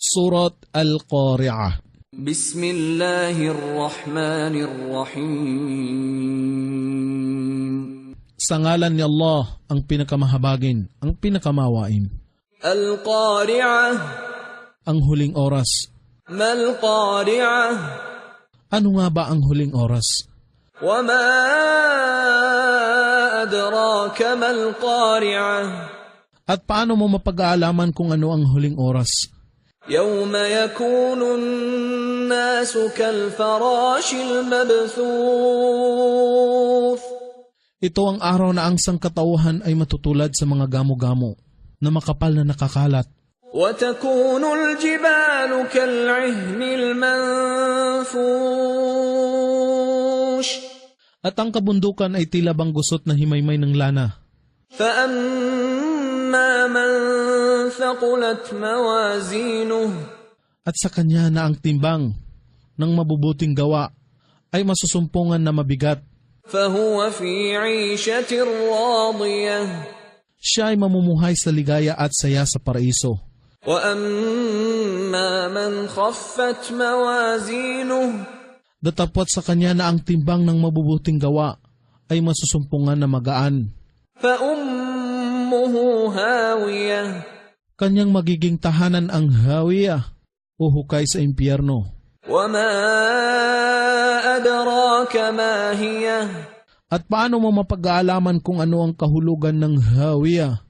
Surat Al-Qari'ah. Bismillahirrahmanirrahim. Sa ngalan ni Allah, ang pinakamahabagin, ang pinakamawain. Al-Qari'ah. Ang huling oras. Mal-Qari'ah. Ano nga ba ang huling oras? Wa ma adraka mal-Qari'ah. At paano mo mapag-aalaman kung ano ang huling oras? Yawma yakunu an-nasu kal-farashil mabthuth. Ito ang araw na ang sangkatauhan ay matutulad sa mga gamo-gamo na makapal na nakakalat. Wa takunu al-jibalu kal-'ihni al-manfush. At ang kabundukan ay tila bang gusot na himaymay ng lana. فَأَمَّا مَنْ ثَقُلَتْ مَوَازِينُهُ. At sa kanya na ang timbang ng mabubuting gawa ay masusumpungan na mabigat. فَهُوَ فِي عِيشَةٍ رَاضِيَةٍ. Siya ay mamumuhay sa ligaya at saya sa paraiso. وَأَمَّا مَنْ خَفَّتْ مَوَازِينُهُ. Datapwat sa kanya na ang timbang ng mabubuting gawa ay masusumpungan na magaan. فَأُمُّهُ هَاوِيَةٌ. Kanyang magiging tahanan ang hawiyah o hukay sa impyerno. وَمَا أَدْرَاكَ مَا هِيَهْ. At paano mo mapag-aalaman kung ano ang kahulugan ng hawiyah?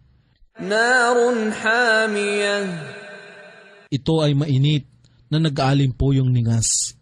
نَارٌ حَامِيَةٌ. Ito ay mainit na nag-aalim po yung ningas.